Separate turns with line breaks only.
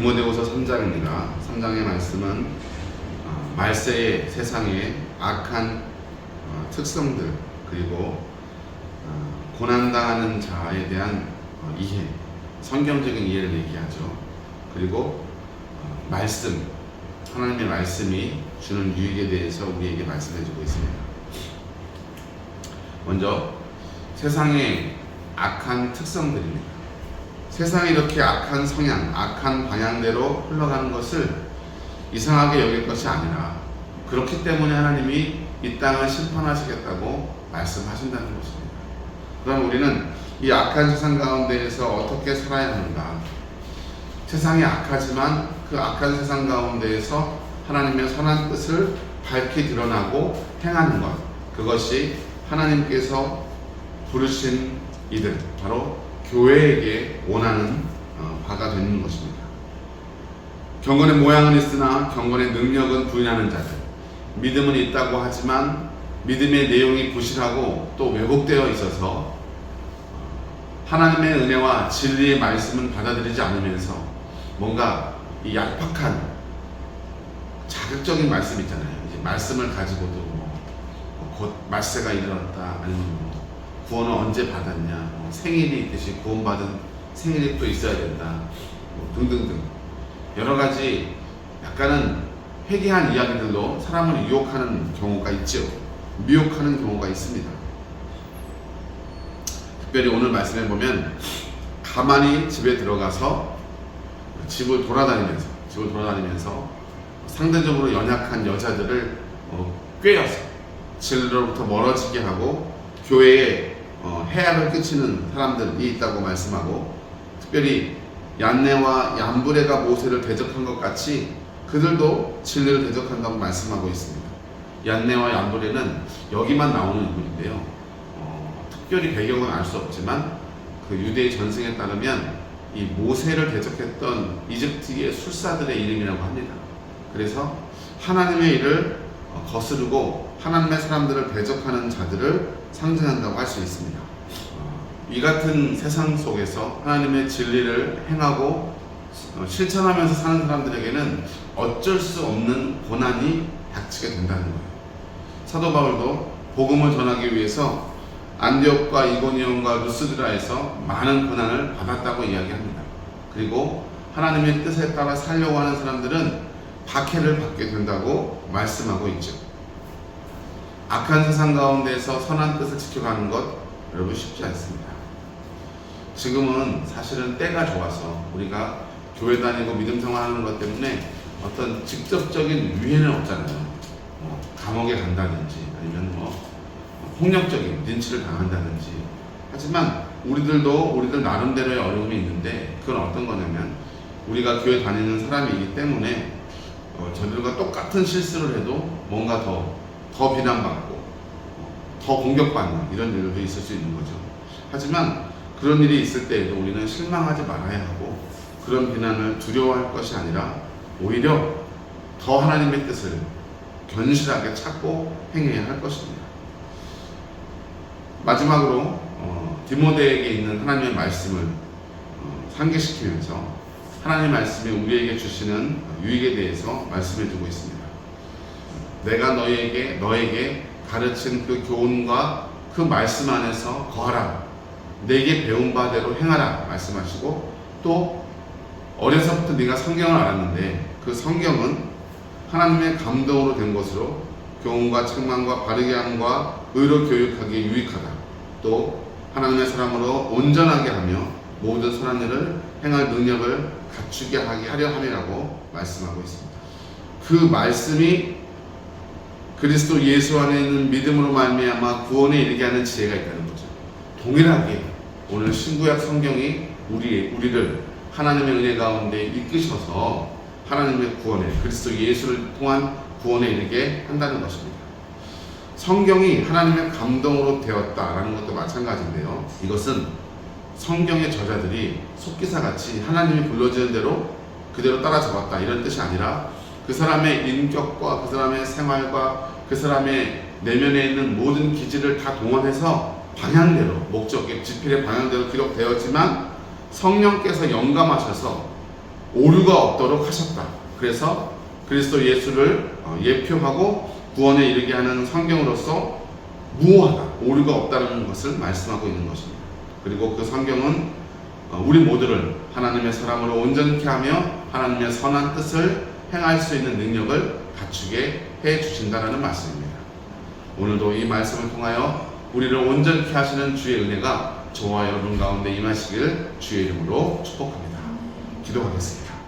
디모데후서 3장입니다. 3장의 말씀은 말세의 세상의 악한 특성들, 그리고 고난당하는 자에 대한 이해, 성경적인 이해를 얘기하죠. 그리고 말씀, 하나님의 말씀이 주는 유익에 대해서 우리에게 말씀해주고 있습니다. 먼저 세상의 악한 특성들입니다. 세상이 이렇게 악한 성향, 악한 방향대로 흘러가는 것을 이상하게 여길 것이 아니라, 그렇기 때문에 하나님이 이 땅을 심판하시겠다고 말씀하신다는 것입니다. 그럼 우리는 이 악한 세상 가운데에서 어떻게 살아야 하는가? 세상이 악하지만 그 악한 세상 가운데에서 하나님의 선한 뜻을 밝히 드러나고 행하는 것, 그것이 하나님께서 부르신 이들, 바로 교회에게 원하는 바가 되는 것입니다. 경건의 모양은 있으나 경건의 능력은 부인하는 자들, 믿음은 있다고 하지만 믿음의 내용이 부실하고 또 왜곡되어 있어서 하나님의 은혜와 진리의 말씀은 받아들이지 않으면서 뭔가 이 얄팍한 자극적인 말씀 있잖아요. 이제 말씀을 가지고도 곧 말세가 일어났다, 아니면 구원을 언제 받았냐, 생일이 있듯이 구원받은 생일이 또 있어야 된다, 등등등 여러 가지 약간은 회개한 이야기들로 사람을 유혹하는 경우가 있죠. 미혹하는 경우가 있습니다. 특별히 오늘 말씀해 보면 가만히 집에 들어가서 집을 돌아다니면서 상대적으로 연약한 여자들을 꿰어서 진리로부터 멀어지게 하고 교회에 해악을 끼치는 사람들이 있다고 말씀하고, 특별히 얀네와 얀브레가 모세를 대적한 것 같이 그들도 진리를 대적한다고 말씀하고 있습니다. 얀네와 얀브레는 여기만 나오는 인물인데요. 특별히 배경은 알 수 없지만 그 유대의 전승에 따르면 이 모세를 대적했던 이집트의 술사들의 이름이라고 합니다. 그래서 하나님의 일을 거스르고 하나님의 사람들을 대적하는 자들을 상징한다고 할 수 있습니다. 이 같은 세상 속에서 하나님의 진리를 행하고 실천하면서 사는 사람들에게는 어쩔 수 없는 고난이 닥치게 된다는 거예요. 사도 바울도 복음을 전하기 위해서 안디옥과 이고니온과 루스드라에서 많은 고난을 받았다고 이야기합니다. 그리고 하나님의 뜻에 따라 살려고 하는 사람들은 박해를 받게 된다고 말씀하고 있죠. 악한 세상 가운데서 선한 뜻을 지켜가는 것, 여러분 쉽지 않습니다. 지금은 사실은 때가 좋아서 우리가 교회 다니고 믿음 생활하는 것 때문에 어떤 직접적인 위해는 없잖아요. 감옥에 간다든지 아니면 폭력적인 린치를 당한다든지. 하지만 우리들 나름대로의 어려움이 있는데, 그건 어떤 거냐면 우리가 교회 다니는 사람이기 때문에 저들과 똑같은 실수를 해도 뭔가 더 비난받고 더 공격받는 이런 일도 있을 수 있는 거죠. 하지만 그런 일이 있을 때에도 우리는 실망하지 말아야 하고, 그런 비난을 두려워할 것이 아니라 오히려 더 하나님의 뜻을 견실하게 찾고 행해야 할 것입니다. 마지막으로 디모데에게 있는 하나님의 말씀을 상기시키면서 하나님의 말씀이 우리에게 주시는 유익에 대해서 말씀해주고 있습니다. 내가 너에게 가르친 그 교훈과 그 말씀 안에서 거하라, 내게 배운 바대로 행하라 말씀하시고, 또 어려서부터 네가 성경을 알았는데 그 성경은 하나님의 감동으로 된 것으로 교훈과 책망과 바르게 함과 의로 교육하기에 유익하다. 또 하나님의 사람으로 온전하게 하며 모든 선한 일을 행할 능력을 갖추게 하려 함이라고 말씀하고 있습니다. 그 말씀이 그리스도 예수 안에 있는 믿음으로 말미암아 구원에 이르게 하는 지혜가 있다는 거죠. 동일하게 오늘 신구약 성경이 우리를 하나님의 은혜 가운데 이끄셔서 하나님의 구원에, 그리스도 예수를 통한 구원에 이르게 한다는 것입니다. 성경이 하나님의 감동으로 되었다라는 것도 마찬가지인데요. 이것은 성경의 저자들이 속기사같이 하나님이 불러주는 대로 그대로 따라 적었다 이런 뜻이 아니라, 그 사람의 인격과 그 사람의 생활과 그 사람의 내면에 있는 모든 기질을 다 동원해서 방향대로, 목적의 지필의 방향대로 기록되었지만 성령께서 영감하셔서 오류가 없도록 하셨다. 그래서 그리스도 예수를 예표하고 구원에 이르게 하는 성경으로서 무오하다, 오류가 없다는 것을 말씀하고 있는 것입니다. 그리고 그 성경은 우리 모두를 하나님의 사람으로 온전케 하며 하나님의 선한 뜻을 행할 수 있는 능력을 갖추게 해 주신다는 말씀입니다. 오늘도 이 말씀을 통하여 우리를 온전케 하시는 주의 은혜가 저와 여러분 가운데 임하시길 주의 이름으로 축복합니다. 기도하겠습니다.